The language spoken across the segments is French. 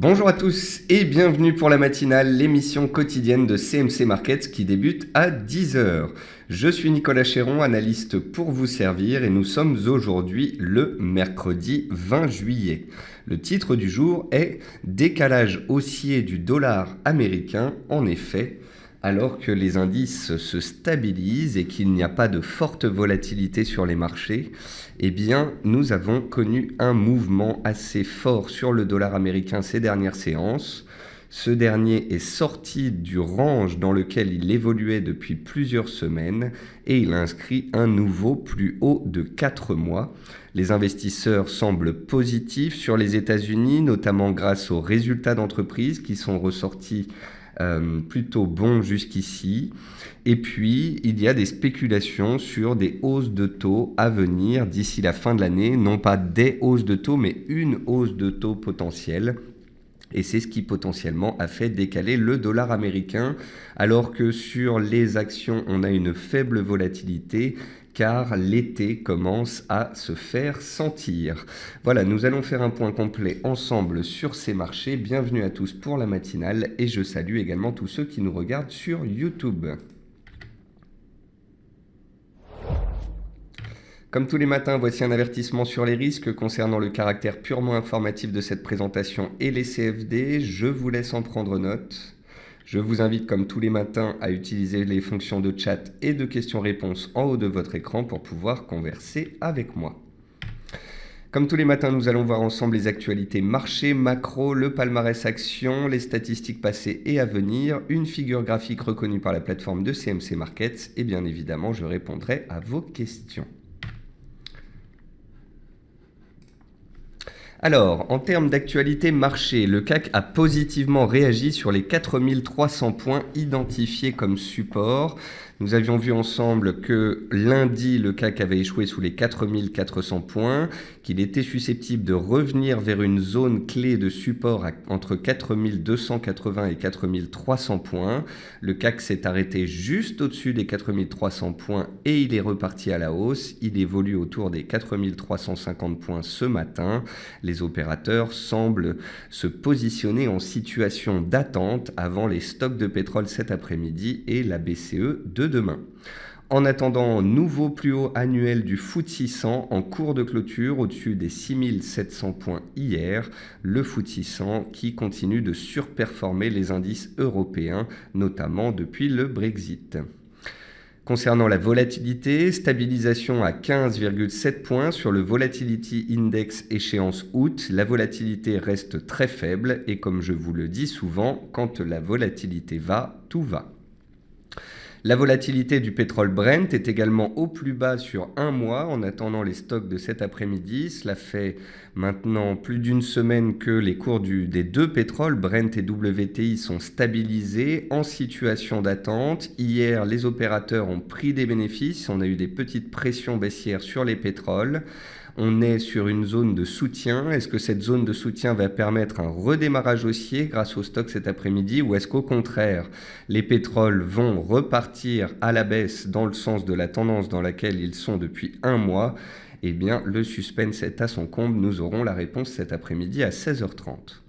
Bonjour à tous et bienvenue pour la matinale, l'émission quotidienne de CMC Markets qui débute à 10 heures. Je suis Nicolas Chéron, analyste pour vous servir et nous sommes aujourd'hui le mercredi 20 juillet. Le titre du jour est « Décalage haussier du dollar américain ». En effet, alors que les indices se stabilisent et qu'il n'y a pas de forte volatilité sur les marchés, eh bien, nous avons connu un mouvement assez fort sur le dollar américain ces dernières séances. Ce dernier est sorti du range dans lequel il évoluait depuis plusieurs semaines et il a inscrit un nouveau plus haut de 4 mois. Les investisseurs semblent positifs sur les États-Unis, notamment grâce aux résultats d'entreprise qui sont ressortis plutôt bons jusqu'ici. Et puis, il y a des spéculations sur des hausses de taux à venir d'ici la fin de l'année. Non pas des hausses de taux, mais une hausse de taux potentielle. Et c'est ce qui potentiellement a fait décaler le dollar américain, alors que sur les actions, on a une faible volatilité, car l'été commence à se faire sentir. Voilà, nous allons faire un point complet ensemble sur ces marchés. Bienvenue à tous pour la matinale et je salue également tous ceux qui nous regardent sur YouTube. Comme tous les matins, voici un avertissement sur les risques concernant le caractère purement informatif de cette présentation et les CFD. Je vous laisse en prendre note. Je vous invite comme tous les matins à utiliser les fonctions de chat et de questions-réponses en haut de votre écran pour pouvoir converser avec moi. Comme tous les matins, nous allons voir ensemble les actualités marché, macro, le palmarès action, les statistiques passées et à venir, une figure graphique reconnue par la plateforme de CMC Markets et bien évidemment, je répondrai à vos questions. Alors, en termes d'actualité marché, le CAC a positivement réagi sur les 4300 points identifiés comme support. Nous avions vu ensemble que lundi, le CAC avait échoué sous les 4400 points, qu'il était susceptible de revenir vers une zone clé de support entre 4280 et 4300 points. Le CAC s'est arrêté juste au-dessus des 4300 points et il est reparti à la hausse. Il évolue autour des 4350 points ce matin. Les opérateurs semblent se positionner en situation d'attente avant les stocks de pétrole cet après-midi et la BCE de demain. En attendant, nouveau plus haut annuel du FTSE 100 en cours de clôture au-dessus des 6700 points hier, le FTSE 100 qui continue de surperformer les indices européens, notamment depuis le Brexit. Concernant la volatilité, stabilisation à 15,7 points sur le Volatility Index échéance août. La volatilité reste très faible et comme je vous le dis souvent, quand la volatilité va, tout va. La volatilité du pétrole Brent est également au plus bas sur un mois en attendant les stocks de cet après-midi. Cela fait maintenant plus d'une semaine que les cours des deux pétroles, Brent et WTI, sont stabilisés en situation d'attente. Hier, les opérateurs ont pris des bénéfices. On a eu des petites pressions baissières sur les pétroles. On est sur une zone de soutien. Est-ce que cette zone de soutien va permettre un redémarrage haussier grâce au stock cet après-midi ou est-ce qu'au contraire, les pétroles vont repartir à la baisse dans le sens de la tendance dans laquelle ils sont depuis un mois? Eh bien, le suspense est à son comble. Nous aurons la réponse cet après-midi à 16h30.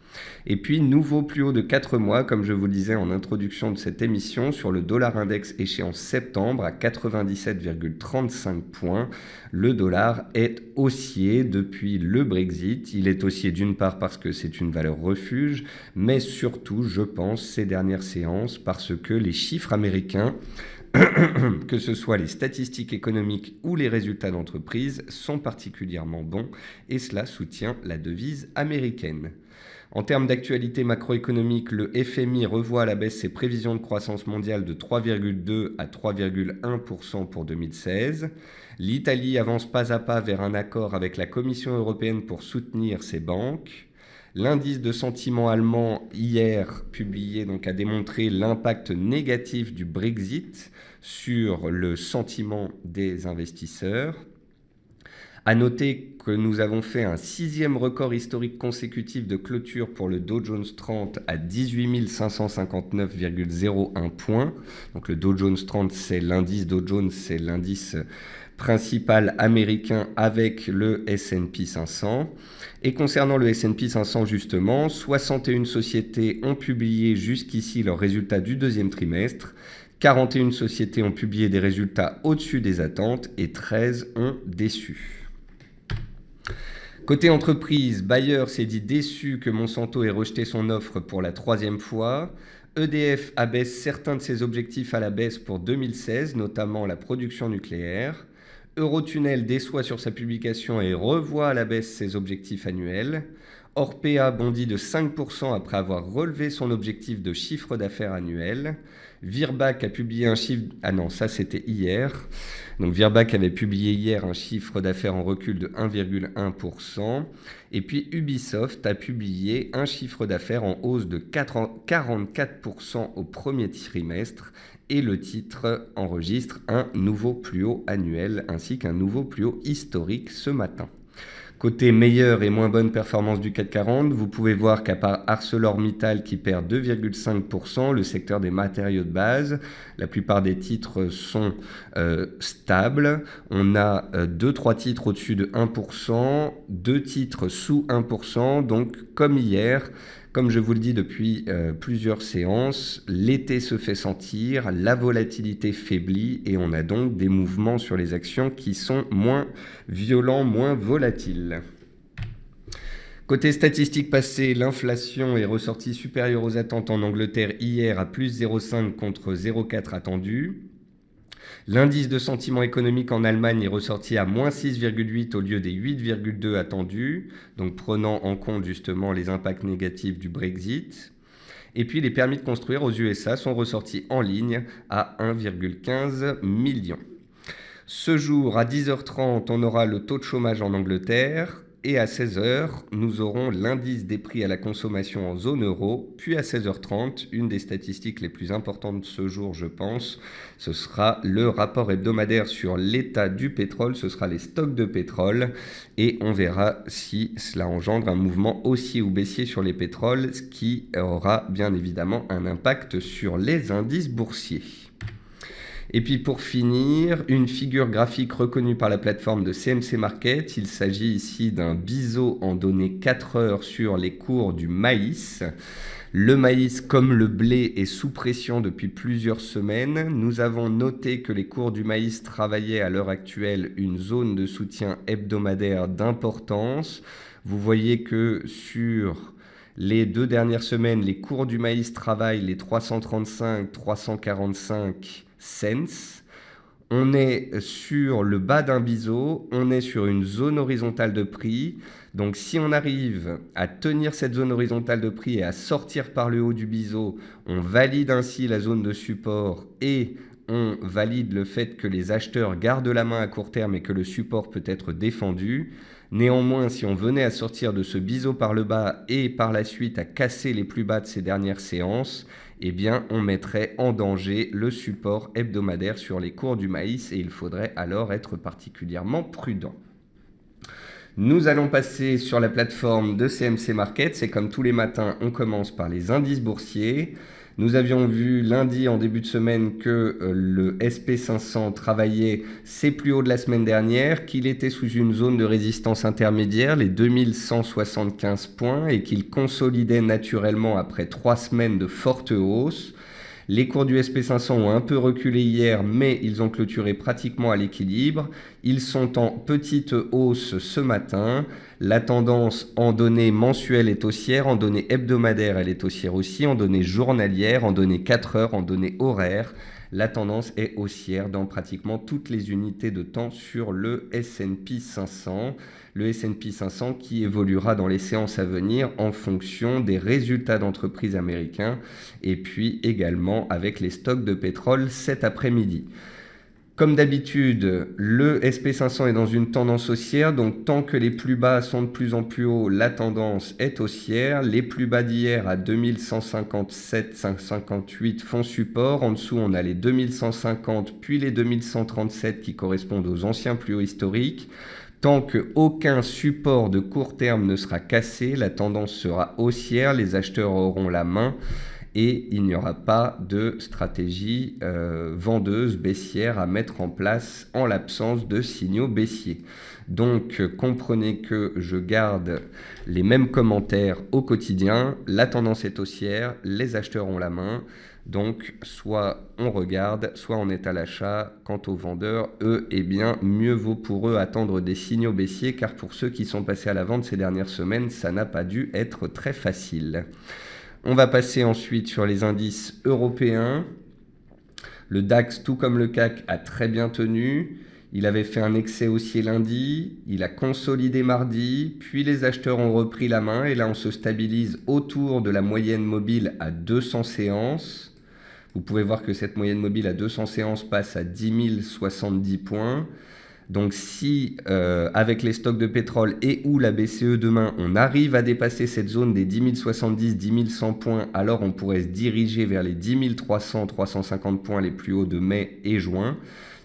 Et puis, nouveau plus haut de 4 mois, comme je vous le disais en introduction de cette émission, sur le dollar index échéance septembre à 97,35 points. Le dollar est haussier depuis le Brexit. Il est haussier d'une part parce que c'est une valeur refuge, mais surtout, je pense, ces dernières séances, parce que les chiffres américains que ce soit les statistiques économiques ou les résultats d'entreprise, sont particulièrement bons et cela soutient la devise américaine. En termes d'actualité macroéconomique, le FMI revoit à la baisse ses prévisions de croissance mondiale de 3,2 à 3,1% pour 2016. L'Italie avance pas à pas vers un accord avec la Commission européenne pour soutenir ses banques. L'indice de sentiment allemand hier publié a démontré l'impact négatif du Brexit sur le sentiment des investisseurs. À noter que nous avons fait un 6e record historique consécutif de clôture pour le Dow Jones 30 à 18 559,01 points. Donc le Dow Jones 30, c'est l'indice Dow Jones, c'est l'indice principal américain avec le S&P 500. Et concernant le S&P 500 justement, 61 sociétés ont publié jusqu'ici leurs résultats du deuxième trimestre. 41 sociétés ont publié des résultats au-dessus des attentes et 13 ont déçu. Côté entreprise, Bayer s'est dit déçu que Monsanto ait rejeté son offre pour la 3e fois. EDF abaisse certains de ses objectifs à la baisse pour 2016, notamment la production nucléaire. Eurotunnel déçoit sur sa publication et revoit à la baisse ses objectifs annuels. Orpea bondit de 5% après avoir relevé son objectif de chiffre d'affaires annuel. Virbac a publié un chiffre... Ah non, ça c'était hier. Donc Virbac avait publié hier un chiffre d'affaires en recul de 1,1%. Et puis Ubisoft a publié un chiffre d'affaires en hausse de 44% au premier trimestre. Et le titre enregistre un nouveau plus haut annuel ainsi qu'un nouveau plus haut historique ce matin. Côté meilleure et moins bonne performance du CAC 40, vous pouvez voir qu'à part ArcelorMittal qui perd 2,5%, le secteur des matériaux de base, la plupart des titres sont stables. On a 2-3 titres au-dessus de 1%, 2 titres sous 1%, donc comme hier. Comme je vous le dis depuis plusieurs séances, l'été se fait sentir, la volatilité faiblit et on a donc des mouvements sur les actions qui sont moins violents, moins volatiles. Côté statistiques passées, l'inflation est ressortie supérieure aux attentes en Angleterre hier à plus 0,5 contre 0,4 attendu. L'indice de sentiment économique en Allemagne est ressorti à moins 6,8 au lieu des 8,2 attendus, donc prenant en compte justement les impacts négatifs du Brexit. Et puis les permis de construire aux USA sont ressortis en ligne à 1,15 million. Ce jour, à 10h30, on aura le taux de chômage en Angleterre. Et à 16h, nous aurons l'indice des prix à la consommation en zone euro. Puis à 16h30, une des statistiques les plus importantes de ce jour, je pense, ce sera le rapport hebdomadaire sur l'état du pétrole. Ce sera les stocks de pétrole. Et on verra si cela engendre un mouvement haussier ou baissier sur les pétroles, ce qui aura bien évidemment un impact sur les indices boursiers. Et puis pour finir, une figure graphique reconnue par la plateforme de CMC Market. Il s'agit ici d'un biseau en données 4 heures sur les cours du maïs. Le maïs, comme le blé, est sous pression depuis plusieurs semaines. Nous avons noté que les cours du maïs travaillaient à l'heure actuelle une zone de soutien hebdomadaire d'importance. Vous voyez que sur les 2 dernières semaines, les cours du maïs travaillent les 335-345 cents. On est sur le bas d'un biseau, on est sur une zone horizontale de prix. Donc si on arrive à tenir cette zone horizontale de prix et à sortir par le haut du biseau, on valide ainsi la zone de support et on valide le fait que les acheteurs gardent la main à court terme et que le support peut être défendu. Néanmoins, si on venait à sortir de ce biseau par le bas et par la suite à casser les plus bas de ces dernières séances, eh bien, on mettrait en danger le support hebdomadaire sur les cours du maïs et il faudrait alors être particulièrement prudent. Nous allons passer sur la plateforme de CMC Market. C'est comme tous les matins, on commence par les indices boursiers. Nous avions vu lundi en début de semaine que le SP500 travaillait ses plus hauts de la semaine dernière, qu'il était sous une zone de résistance intermédiaire, les 2175 points, et qu'il consolidait naturellement après 3 semaines de forte hausse. Les cours du SP500 ont un peu reculé hier, mais ils ont clôturé pratiquement à l'équilibre. Ils sont en petite hausse ce matin. La tendance en données mensuelles est haussière, en données hebdomadaires elle est haussière aussi, en données journalières, en données 4 heures, en données horaires. La tendance est haussière dans pratiquement toutes les unités de temps sur le S&P 500. Le S&P 500 qui évoluera dans les séances à venir en fonction des résultats d'entreprises américains et puis également avec les stocks de pétrole cet après-midi. Comme d'habitude, le SP500 est dans une tendance haussière, donc tant que les plus bas sont de plus en plus hauts, la tendance est haussière. Les plus bas d'hier à 2157,558 font support. En dessous, on a les 2150 puis les 2137 qui correspondent aux anciens plus hauts historiques. Tant qu'aucun support de court terme ne sera cassé, la tendance sera haussière, les acheteurs auront la main et il n'y aura pas de stratégie vendeuse baissière à mettre en place en l'absence de signaux baissiers. Donc comprenez que je garde les mêmes commentaires au quotidien, la tendance est haussière, les acheteurs ont la main, donc soit on regarde, soit on est à l'achat. Quant aux vendeurs, eux, eh bien mieux vaut pour eux attendre des signaux baissiers, car pour ceux qui sont passés à la vente ces dernières semaines, ça n'a pas dû être très facile. On va passer ensuite sur les indices européens. Le DAX, tout comme le CAC, a très bien tenu. Il avait fait un excès haussier lundi, il a consolidé mardi, puis les acheteurs ont repris la main et là on se stabilise autour de la moyenne mobile à 200 séances. Vous pouvez voir que cette moyenne mobile à 200 séances passe à 10 070 points. Donc si avec les stocks de pétrole et ou la BCE demain, on arrive à dépasser cette zone des 10 070, 10 100 points, alors on pourrait se diriger vers les 10 300, 350 points les plus hauts de mai et juin.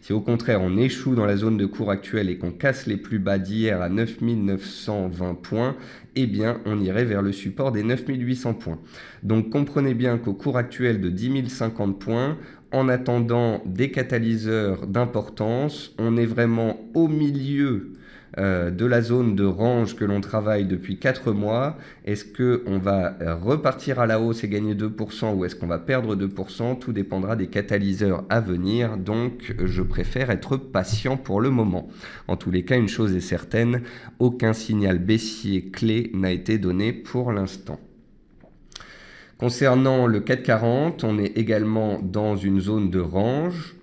Si au contraire on échoue dans la zone de cours actuelle et qu'on casse les plus bas d'hier à 9 920 points, eh bien on irait vers le support des 9 800 points. Donc comprenez bien qu'au cours actuel de 10 050 points, en attendant des catalyseurs d'importance, on est vraiment au milieu de la zone de range que l'on travaille depuis 4 mois. Est-ce qu'on va repartir à la hausse et gagner 2% ou est-ce qu'on va perdre 2%? Tout dépendra des catalyseurs à venir, donc je préfère être patient pour le moment. En tous les cas, une chose est certaine, aucun signal baissier clé n'a été donné pour l'instant. Concernant le CAC 40, on est également dans une zone de range.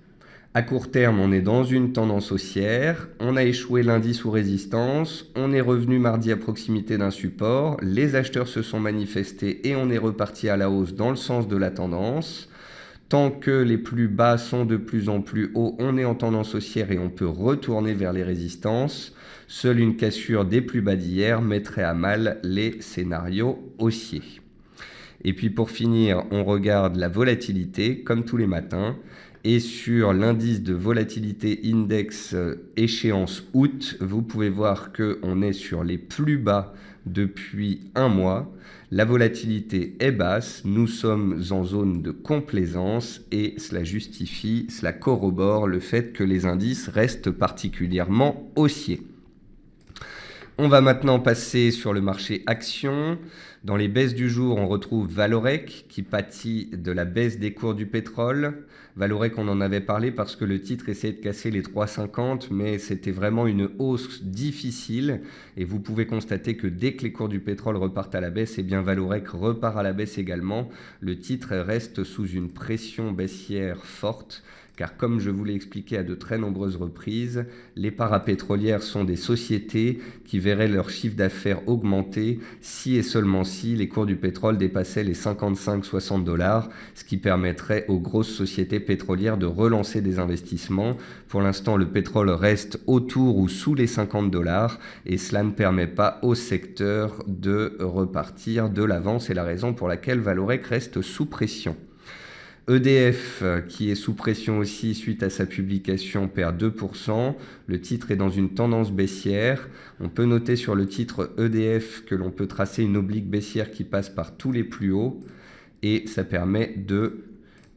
À court terme, on est dans une tendance haussière. On a échoué lundi sous résistance. On est revenu mardi à proximité d'un support. Les acheteurs se sont manifestés et on est reparti à la hausse dans le sens de la tendance. Tant que les plus bas sont de plus en plus hauts, on est en tendance haussière et on peut retourner vers les résistances. Seule une cassure des plus bas d'hier mettrait à mal les scénarios haussiers. Et puis pour finir, on regarde la volatilité comme tous les matins. Et sur l'indice de volatilité index échéance août, vous pouvez voir qu'on est sur les plus bas depuis un mois. La volatilité est basse, nous sommes en zone de complaisance et cela justifie, cela corrobore le fait que les indices restent particulièrement haussiers. On va maintenant passer sur le marché action. Dans les baisses du jour, on retrouve Valorec qui pâtit de la baisse des cours du pétrole. Valorec, on en avait parlé parce que le titre essayait de casser les 3,50, mais c'était vraiment une hausse difficile. Et vous pouvez constater que dès que les cours du pétrole repartent à la baisse, eh bien Valorec repart à la baisse également. Le titre reste sous une pression baissière forte. Car comme je vous l'ai expliqué à de très nombreuses reprises, les parapétrolières sont des sociétés qui verraient leur chiffre d'affaires augmenter si et seulement si les cours du pétrole dépassaient les 55-60 $, ce qui permettrait aux grosses sociétés pétrolières de relancer des investissements. Pour l'instant, le pétrole reste autour ou sous les 50 $ et cela ne permet pas au secteur de repartir de l'avant. C'est la raison pour laquelle Valorec reste sous pression. EDF, qui est sous pression aussi suite à sa publication, perd 2%. Le titre est dans une tendance baissière. On peut noter sur le titre EDF que l'on peut tracer une oblique baissière qui passe par tous les plus hauts. Et ça permet de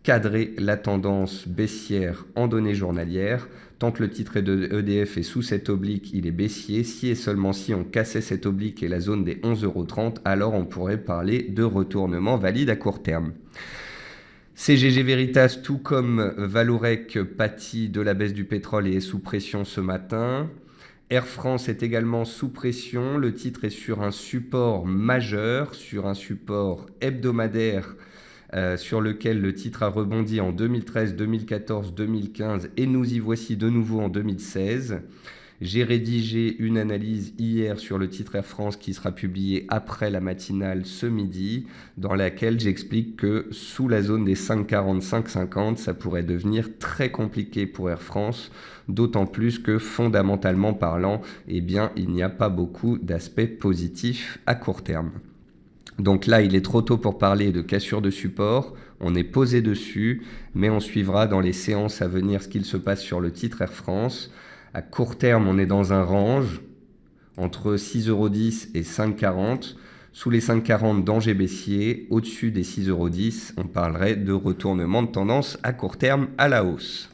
cadrer la tendance baissière en données journalières. Tant que le titre de EDF est sous cette oblique, il est baissier. Si et seulement si on cassait cette oblique et la zone des 11,30 €, alors on pourrait parler de retournement valide à court terme. CGG Veritas, tout comme Valorec, pâtit de la baisse du pétrole et est sous pression ce matin. Air France est également sous pression. Le titre est sur un support majeur, sur un support hebdomadaire sur lequel le titre a rebondi en 2013, 2014, 2015 et nous y voici de nouveau en 2016. J'ai rédigé une analyse hier sur le titre Air France qui sera publiée après la matinale ce midi, dans laquelle j'explique que sous la zone des 5,40, 5,50, ça pourrait devenir très compliqué pour Air France, d'autant plus que fondamentalement parlant, eh bien, il n'y a pas beaucoup d'aspects positifs à court terme. Donc là, il est trop tôt pour parler de cassure de support. On est posé dessus, mais on suivra dans les séances à venir ce qu'il se passe sur le titre Air France. À court terme, on est dans un range entre 6,10 € et 5,40 €. Sous les 5,40, danger baissier. Au-dessus des 6,10 €, on parlerait de retournement de tendance à court terme à la hausse.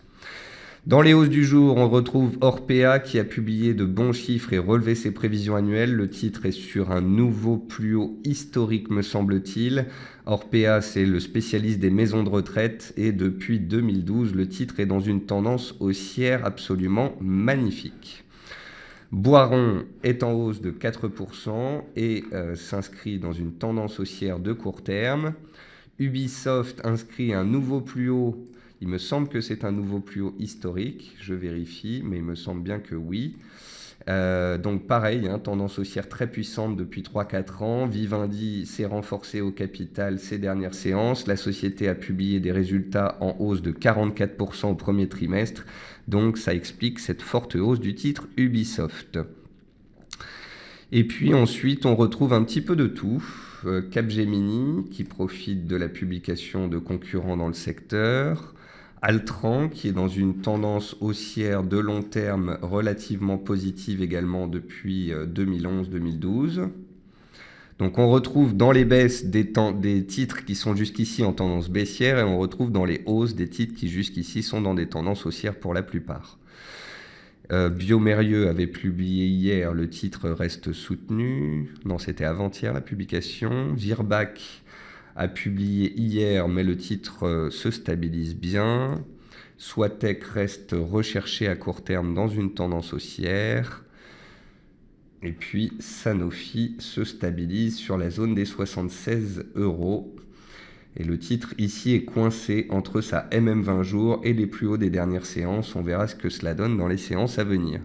Dans les hausses du jour, on retrouve Orpea qui a publié de bons chiffres et relevé ses prévisions annuelles. Le titre est sur un nouveau plus haut historique, me semble-t-il. Orpea, c'est le spécialiste des maisons de retraite et depuis 2012, le titre est dans une tendance haussière absolument magnifique. Boiron est en hausse de 4% et s'inscrit dans une tendance haussière de court terme. Ubisoft inscrit un nouveau plus haut. Il me semble que c'est un nouveau plus haut historique, je vérifie, mais il me semble bien que oui. Donc pareil, tendance haussière très puissante depuis 3-4 ans. Vivendi s'est renforcé au capital ces dernières séances. La société a publié des résultats en hausse de 44% au premier trimestre. Donc ça explique cette forte hausse du titre Ubisoft. Et puis ensuite, on retrouve un petit peu de tout. Capgemini qui profite de la publication de concurrents dans le secteur. Altran qui est dans une tendance haussière de long terme relativement positive également depuis 2011-2012. Donc on retrouve dans les baisses des titres qui sont jusqu'ici en tendance baissière et on retrouve dans les hausses des titres qui jusqu'ici sont dans des tendances haussières pour la plupart. Biomérieux avait publié hier, le titre reste soutenu. Non, c'était avant-hier la publication. Virbac a publié hier, mais le titre se stabilise bien. Soitec reste recherché à court terme dans une tendance haussière. Et puis Sanofi se stabilise sur la zone des 76 €. Et le titre ici est coincé entre sa MM 20 jours et les plus hauts des dernières séances. On verra ce que cela donne dans les séances à venir.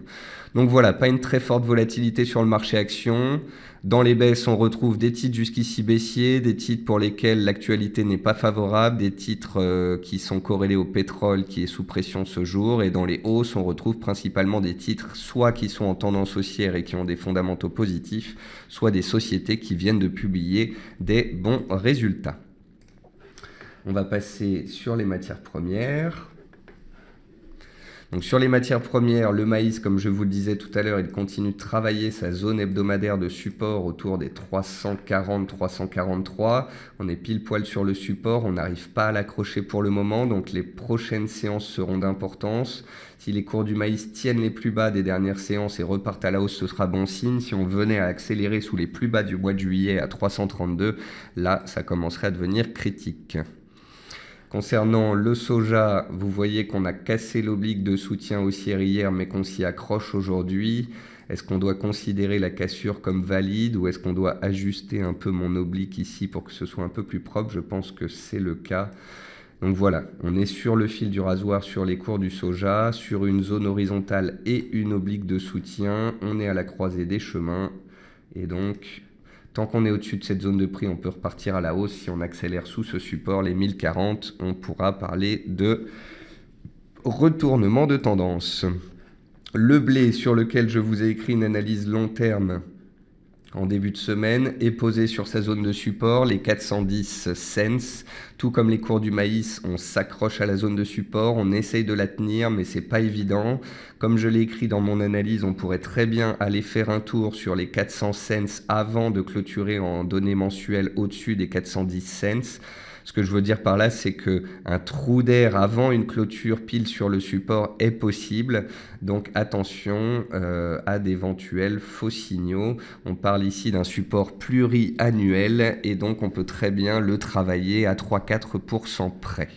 Donc voilà, pas une très forte volatilité sur le marché action. Dans les baisses, on retrouve des titres jusqu'ici baissiers, des titres pour lesquels l'actualité n'est pas favorable, des titres qui sont corrélés au pétrole qui est sous pression ce jour. Et dans les hausses, on retrouve principalement des titres soit qui sont en tendance haussière et qui ont des fondamentaux positifs, soit des sociétés qui viennent de publier des bons résultats. On va passer sur les matières premières. Donc sur les matières premières, le maïs, comme je vous le disais tout à l'heure, il continue de travailler sa zone hebdomadaire de support autour des 340-343. On est pile poil sur le support, on n'arrive pas à l'accrocher pour le moment, donc les prochaines séances seront d'importance. Si les cours du maïs tiennent les plus bas des dernières séances et repartent à la hausse, ce sera bon signe. Si on venait à accélérer sous les plus bas du mois de juillet à 332, là, ça commencerait à devenir critique. Concernant le soja, vous voyez qu'on a cassé l'oblique de soutien haussière hier, mais qu'on s'y accroche aujourd'hui. Est-ce qu'on doit considérer la cassure comme valide ou est-ce qu'on doit ajuster un peu mon oblique ici pour que ce soit un peu plus propre? Je pense que c'est le cas. Donc voilà, on est sur le fil du rasoir sur les cours du soja, sur une zone horizontale et une oblique de soutien. On est à la croisée des chemins et donc tant qu'on est au-dessus de cette zone de prix, on peut repartir à la hausse. Si on accélère sous ce support, les 1040, on pourra parler de retournement de tendance. Le blé, sur lequel je vous ai écrit une analyse long terme en début de semaine, est posé sur sa zone de support, les 410 cents. Tout comme les cours du maïs, on s'accroche à la zone de support, on essaye de la tenir, mais c'est pas évident. Comme je l'ai écrit dans mon analyse, on pourrait très bien aller faire un tour sur les 400 cents avant de clôturer en données mensuelles au-dessus des 410 cents. Ce que je veux dire par là, c'est qu'un trou d'air avant une clôture pile sur le support est possible. Donc attention à d'éventuels faux signaux. On parle ici d'un support pluriannuel et donc on peut très bien le travailler à 3-4% près.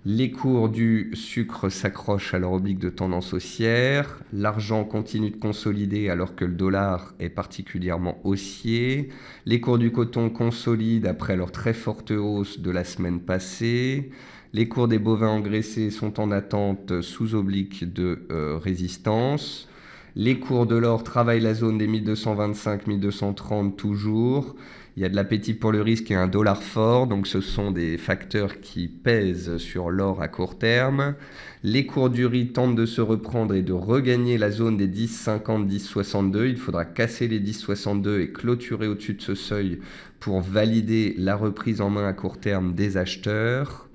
Les cours du sucre s'accrochent à leur oblique de tendance haussière. L'argent continue de consolider alors que le dollar est particulièrement haussier. Les cours du coton consolident après leur très forte hausse de la semaine passée. Les cours des bovins engraissés sont en attente sous oblique de résistance. Les cours de l'or travaillent la zone des 1225-1230 toujours. Il y a de l'appétit pour le risque et un dollar fort, donc ce sont des facteurs qui pèsent sur l'or à court terme. Les cours du riz tentent de se reprendre et de regagner la zone des 10,50, 10,62. Il faudra casser les 10,62 et clôturer au-dessus de ce seuil pour valider la reprise en main à court terme des acheteurs.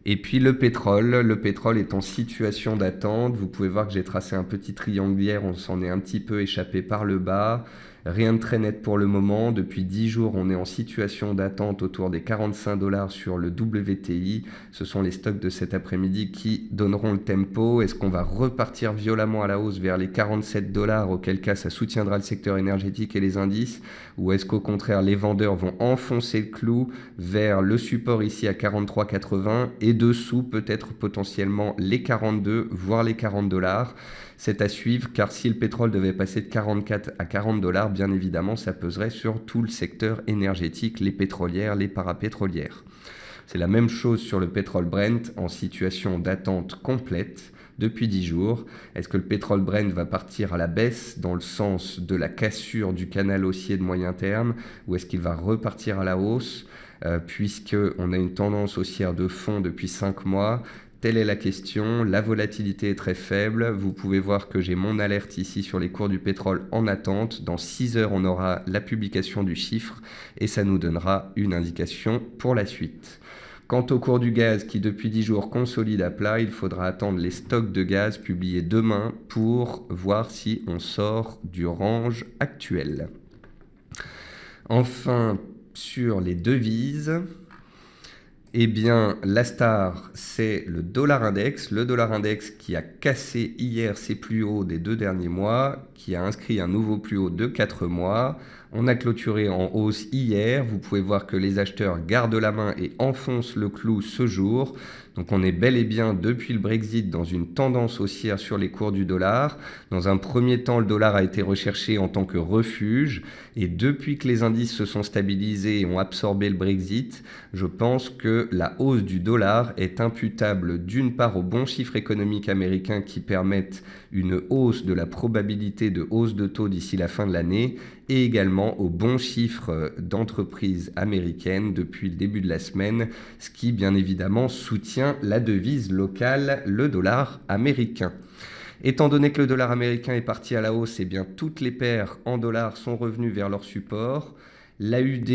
Et puis le pétrole est en situation d'attente. Vous pouvez voir que j'ai tracé un petit triangulaire, on s'en est un petit peu échappé par le bas. Rien de très net pour le moment. Depuis 10 jours, on est en situation d'attente autour des 45 dollars sur le WTI. Ce sont les stocks de cet après-midi qui donneront le tempo. Est-ce qu'on va repartir violemment à la hausse vers les 47 dollars, auquel cas ça soutiendra le secteur énergétique et les indices? Ou est-ce qu'au contraire, les vendeurs vont enfoncer le clou vers le support ici à 43,80 et dessous peut-être potentiellement les 42, voire les 40 dollars? C'est à suivre, car si le pétrole devait passer de 44 à 40 dollars, bien évidemment, ça peserait sur tout le secteur énergétique, les pétrolières, les parapétrolières. C'est la même chose sur le pétrole Brent, en situation d'attente complète depuis 10 jours. Est-ce que le pétrole Brent va partir à la baisse dans le sens de la cassure du canal haussier de moyen terme, ou est-ce qu'il va repartir à la hausse, puisqu'on a une tendance haussière de fond depuis 5 mois? Telle est la question. La volatilité est très faible. Vous pouvez voir que j'ai mon alerte ici sur les cours du pétrole en attente. Dans 6 heures, on aura la publication du chiffre et ça nous donnera une indication pour la suite. Quant au cours du gaz qui depuis 10 jours consolide à plat, il faudra attendre les stocks de gaz publiés demain pour voir si on sort du range actuel. Enfin, sur les devises, eh bien, la star, c'est le dollar index. Le dollar index qui a cassé hier ses plus hauts des 2 derniers mois, qui a inscrit un nouveau plus haut de 4 mois. On a clôturé en hausse hier. Vous pouvez voir que les acheteurs gardent la main et enfoncent le clou ce jour. Donc on est bel et bien depuis le Brexit dans une tendance haussière sur les cours du dollar. Dans un premier temps, le dollar a été recherché en tant que refuge. Et depuis que les indices se sont stabilisés et ont absorbé le Brexit, je pense que la hausse du dollar est imputable d'une part aux bons chiffres économiques américains qui permettent une hausse de la probabilité de hausse de taux d'ici la fin de l'année, et également aux bons chiffres d'entreprises américaines depuis le début de la semaine, ce qui bien évidemment soutient la devise locale, le dollar américain. Étant donné que le dollar américain est parti à la hausse, eh bien toutes les paires en dollars sont revenues vers leur support. L'AUD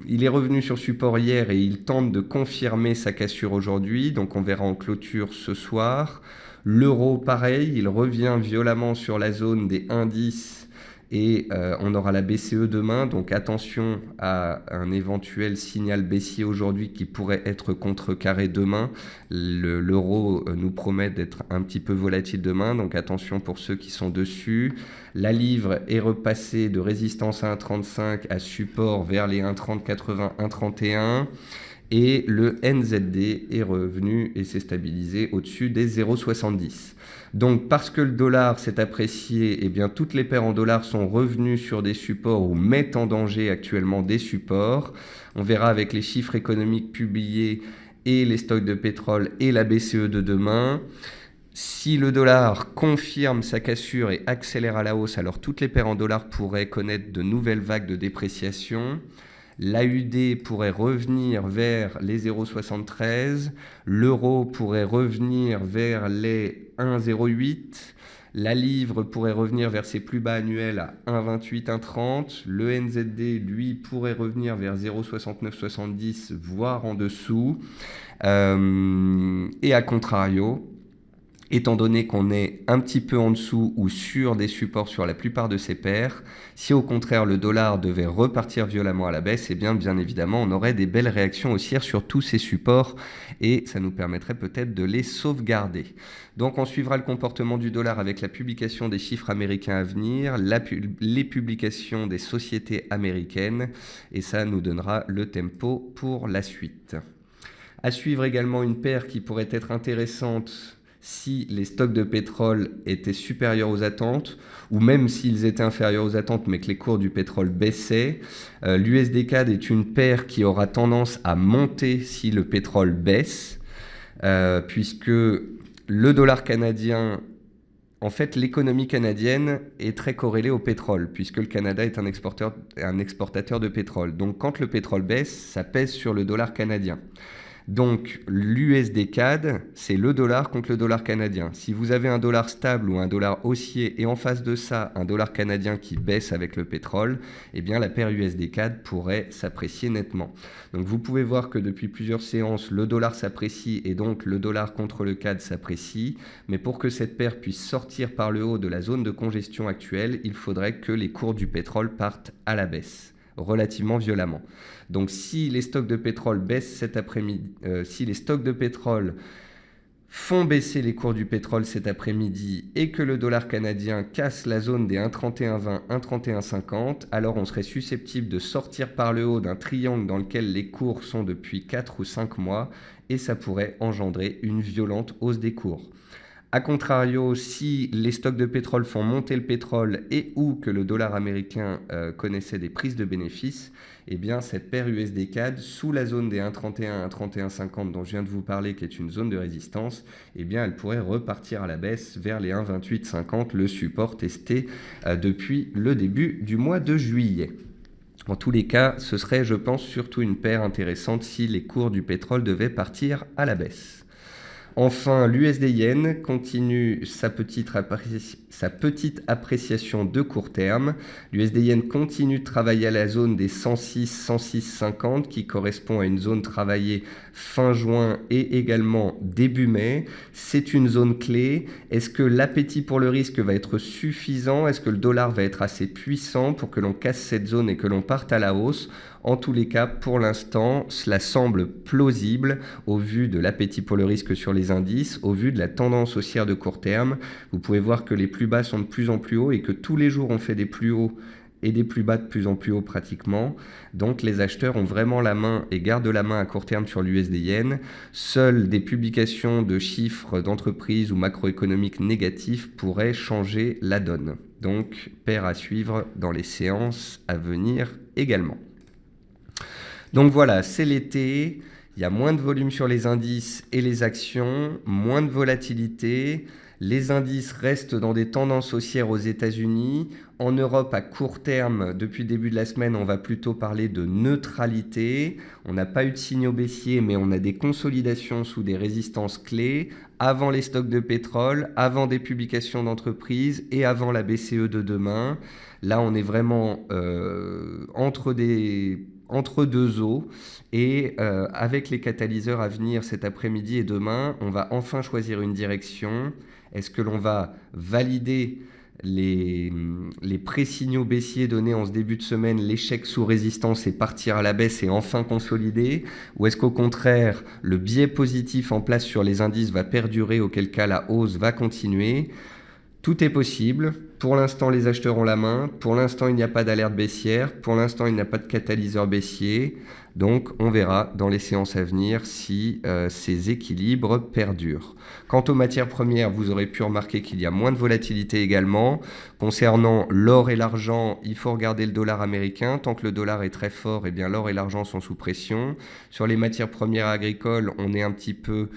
il est revenu sur support hier et il tente de confirmer sa cassure aujourd'hui, donc on verra en clôture ce soir. L'euro, pareil, il revient violemment sur la zone des indices et on aura la BCE demain, donc attention à un éventuel signal baissier aujourd'hui qui pourrait être contrecarré demain. L'euro nous promet d'être un petit peu volatile demain, donc attention pour ceux qui sont dessus. La livre est repassée de résistance à 1,35 à support vers les 1,3080, 1,31. Et le NZD est revenu et s'est stabilisé au-dessus des 0,70. Donc parce que le dollar s'est apprécié, eh bien toutes les paires en dollars sont revenues sur des supports ou mettent en danger actuellement des supports. On verra avec les chiffres économiques publiés et les stocks de pétrole et la BCE de demain. Si le dollar confirme sa cassure et accélère à la hausse, alors toutes les paires en dollars pourraient connaître de nouvelles vagues de dépréciation. L'AUD pourrait revenir vers les 0,73, l'euro pourrait revenir vers les 1,08, la livre pourrait revenir vers ses plus bas annuels à 1,28, 1,30, le NZD, lui, pourrait revenir vers 0,6970, voire en dessous. Et à contrario, étant donné qu'on est un petit peu en dessous ou sur des supports sur la plupart de ces paires, si au contraire le dollar devait repartir violemment à la baisse, eh bien évidemment on aurait des belles réactions haussières sur tous ces supports et ça nous permettrait peut-être de les sauvegarder. Donc on suivra le comportement du dollar avec la publication des chiffres américains à venir, les publications des sociétés américaines et ça nous donnera le tempo pour la suite. À suivre également une paire qui pourrait être intéressante si les stocks de pétrole étaient supérieurs aux attentes, ou même s'ils étaient inférieurs aux attentes, mais que les cours du pétrole baissaient. L'USD CAD est une paire qui aura tendance à monter si le pétrole baisse, puisque le dollar canadien, en fait, l'économie canadienne est très corrélée au pétrole, puisque le Canada est un exportateur de pétrole. Donc quand le pétrole baisse, ça pèse sur le dollar canadien. Donc l'USD CAD, c'est le dollar contre le dollar canadien. Si vous avez un dollar stable ou un dollar haussier et en face de ça un dollar canadien qui baisse avec le pétrole, eh bien la paire USD CAD pourrait s'apprécier nettement. Donc vous pouvez voir que depuis plusieurs séances, le dollar s'apprécie et donc le dollar contre le CAD s'apprécie. Mais pour que cette paire puisse sortir par le haut de la zone de congestion actuelle, il faudrait que les cours du pétrole partent à la baisse relativement violemment. Donc si les stocks de pétrole baissent cet après-midi, si les stocks de pétrole font baisser les cours du pétrole cet après-midi et que le dollar canadien casse la zone des 1,3120, 1,3150, alors on serait susceptible de sortir par le haut d'un triangle dans lequel les cours sont depuis 4 ou 5 mois et ça pourrait engendrer une violente hausse des cours. A contrario, si les stocks de pétrole font monter le pétrole et ou que le dollar américain connaissait des prises de bénéfices, eh bien cette paire USD CAD sous la zone des 1,31 à 1,3150 dont je viens de vous parler, qui est une zone de résistance, eh bien elle pourrait repartir à la baisse vers les 1,2850, le support testé depuis le début du mois de juillet. En tous les cas, ce serait, je pense, surtout une paire intéressante si les cours du pétrole devaient partir à la baisse. Enfin, l'USD Yen continue sa petite appréciation de court terme. L'USD Yen continue de travailler à la zone des 106, 106,50 qui correspond à une zone travaillée fin juin et également début mai. C'est une zone clé. Est-ce que l'appétit pour le risque va être suffisant? Est-ce que le dollar va être assez puissant pour que l'on casse cette zone et que l'on parte à la hausse? En tous les cas, pour l'instant, cela semble plausible au vu de l'appétit pour le risque sur les indices, au vu de la tendance haussière de court terme. Vous pouvez voir que les plus bas sont de plus en plus hauts et que tous les jours on fait des plus hauts et des plus bas de plus en plus hauts pratiquement. Donc les acheteurs ont vraiment la main et gardent la main à court terme sur l'USD Yen. Seules des publications de chiffres d'entreprises ou macroéconomiques négatifs pourraient changer la donne. Donc paire à suivre dans les séances à venir également. Donc voilà, c'est l'été, il y a moins de volume sur les indices et les actions, moins de volatilité. Les indices restent dans des tendances haussières aux États-Unis. En Europe, à court terme, depuis le début de la semaine, on va plutôt parler de neutralité. On n'a pas eu de signaux baissiers, mais on a des consolidations sous des résistances clés avant les stocks de pétrole, avant des publications d'entreprises et avant la BCE de demain. Là, on est vraiment entre deux eaux et avec les catalyseurs à venir cet après-midi et demain, on va enfin choisir une direction. Est-ce que l'on va valider les pré-signaux baissiers donnés en ce début de semaine, l'échec sous résistance et partir à la baisse et enfin consolider? Ou est-ce qu'au contraire, le biais positif en place sur les indices va perdurer, auquel cas la hausse va continuer? Tout est possible. Pour l'instant, les acheteurs ont la main. Pour l'instant, il n'y a pas d'alerte baissière. Pour l'instant, il n'y a pas de catalyseur baissier. Donc, on verra dans les séances à venir si ces équilibres perdurent. Quant aux matières premières, vous aurez pu remarquer qu'il y a moins de volatilité également. Concernant l'or et l'argent, il faut regarder le dollar américain. Tant que le dollar est très fort, eh bien l'or et l'argent sont sous pression. Sur les matières premières agricoles, on est un petit peu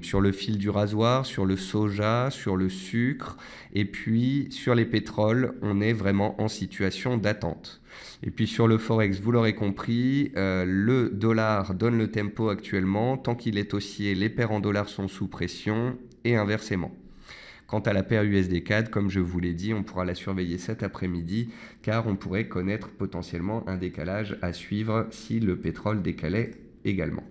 sur le fil du rasoir, sur le soja, sur le sucre. Et puis, sur les pétroles, on est vraiment en situation d'attente. Et puis sur le Forex, vous l'aurez compris, le dollar donne le tempo actuellement. Tant qu'il est haussier, les paires en dollars sont sous pression et inversement. Quant à la paire USD CAD, comme je vous l'ai dit, on pourra la surveiller cet après-midi car on pourrait connaître potentiellement un décalage à suivre si le pétrole décalait également.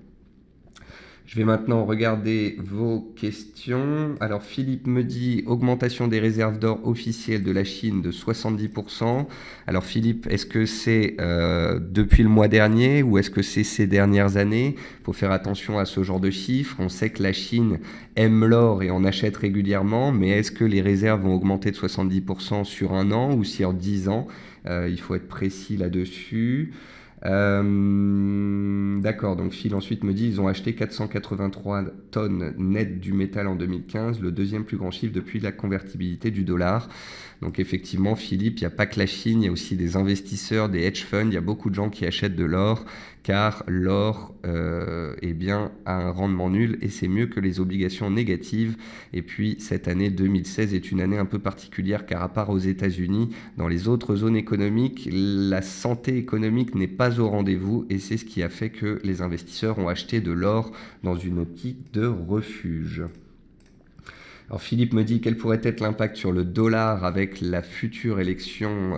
Je vais maintenant regarder vos questions. Alors Philippe me dit augmentation des réserves d'or officielles de la Chine de 70%. Alors Philippe, est-ce que c'est depuis le mois dernier ou est-ce que c'est ces dernières années? Il faut faire attention à ce genre de chiffres. On sait que la Chine aime l'or et en achète régulièrement, mais est-ce que les réserves vont augmenter de 70% sur un an ou sur 10 ans? Il faut être précis là-dessus. D'accord, donc Phil ensuite me dit ils ont acheté 483 tonnes nettes du métal en 2015, le deuxième plus grand chiffre depuis la convertibilité du dollar. Donc effectivement Philippe, il n'y a pas que la Chine, il y a aussi des investisseurs, des hedge funds, il y a beaucoup de gens qui achètent de l'or, car l'or eh bien, a un rendement nul et c'est mieux que les obligations négatives. Et puis cette année 2016 est une année un peu particulière car à part aux États-Unis, dans les autres zones économiques, la santé économique n'est pas au rendez-vous et c'est ce qui a fait que les investisseurs ont acheté de l'or dans une optique de refuge. Alors Philippe me dit quel pourrait être l'impact sur le dollar avec la future élection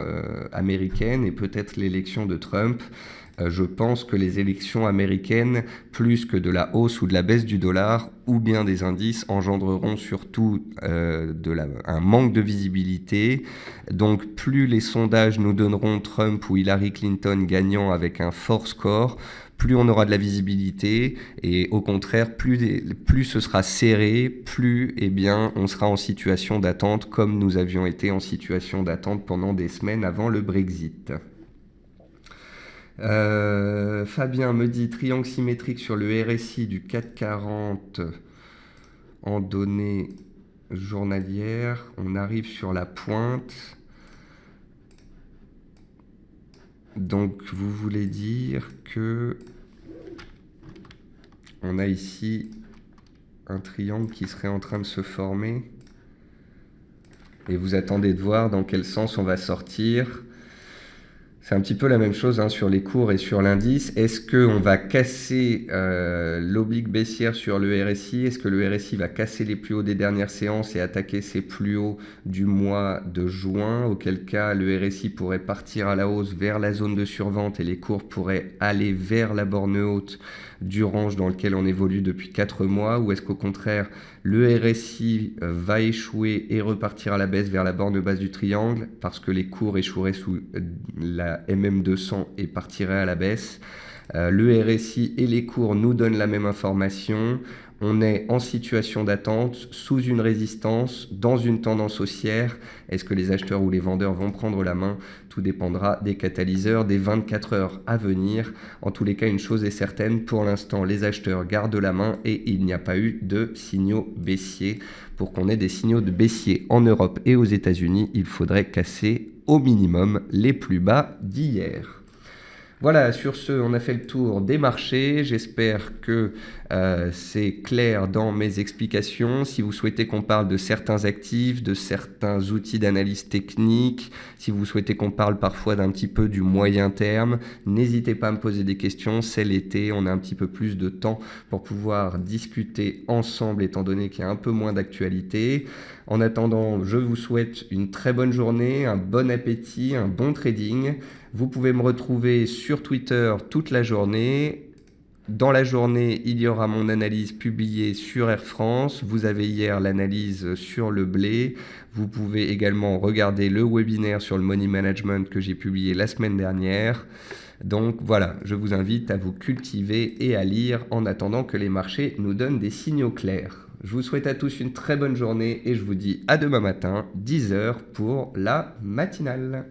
américaine et peut-être l'élection de Trump. Je pense que les élections américaines, plus que de la hausse ou de la baisse du dollar, ou bien des indices, engendreront surtout un manque de visibilité. Donc plus les sondages nous donneront Trump ou Hillary Clinton gagnant avec un fort score, plus on aura de la visibilité et au contraire, plus ce sera serré, plus eh bien, on sera en situation d'attente comme nous avions été en situation d'attente pendant des semaines avant le Brexit. Fabien me dit triangle symétrique sur le RSI du 440 en données journalières. On arrive sur la pointe. Donc vous voulez dire que on a ici un triangle qui serait en train de se former et vous attendez de voir dans quel sens on va sortir. C'est un petit peu la même chose sur les cours et sur l'indice. Est-ce qu'on va casser l'oblique baissière sur le RSI? Est-ce que le RSI va casser les plus hauts des dernières séances et attaquer ses plus hauts du mois de juin? Auquel cas, le RSI pourrait partir à la hausse vers la zone de survente et les cours pourraient aller vers la borne haute du range dans lequel on évolue depuis 4 mois? Ou est-ce qu'au contraire, le RSI va échouer et repartir à la baisse vers la borne basse du triangle parce que les cours échoueraient sous la MM200 et partiraient à la baisse? Le RSI et les cours nous donnent la même information. On est en situation d'attente, sous une résistance, dans une tendance haussière. Est-ce que les acheteurs ou les vendeurs vont prendre la main? Tout dépendra des catalyseurs, des 24 heures à venir. En tous les cas, une chose est certaine, pour l'instant, les acheteurs gardent la main et il n'y a pas eu de signaux baissiers. Pour qu'on ait des signaux de baissier en Europe et aux États-Unis, il faudrait casser au minimum les plus bas d'hier. Voilà, sur ce, on a fait le tour des marchés. J'espère que c'est clair dans mes explications. Si vous souhaitez qu'on parle de certains actifs, de certains outils d'analyse technique, si vous souhaitez qu'on parle parfois d'un petit peu du moyen terme, n'hésitez pas à me poser des questions. C'est l'été, on a un petit peu plus de temps pour pouvoir discuter ensemble, étant donné qu'il y a un peu moins d'actualité. En attendant, je vous souhaite une très bonne journée, un bon appétit, un bon trading. Vous pouvez me retrouver sur Twitter toute la journée. Dans la journée, il y aura mon analyse publiée sur Air France. Vous avez hier l'analyse sur le blé. Vous pouvez également regarder le webinaire sur le money management que j'ai publié la semaine dernière. Donc voilà, je vous invite à vous cultiver et à lire en attendant que les marchés nous donnent des signaux clairs. Je vous souhaite à tous une très bonne journée et je vous dis à demain matin, 10 h pour la matinale.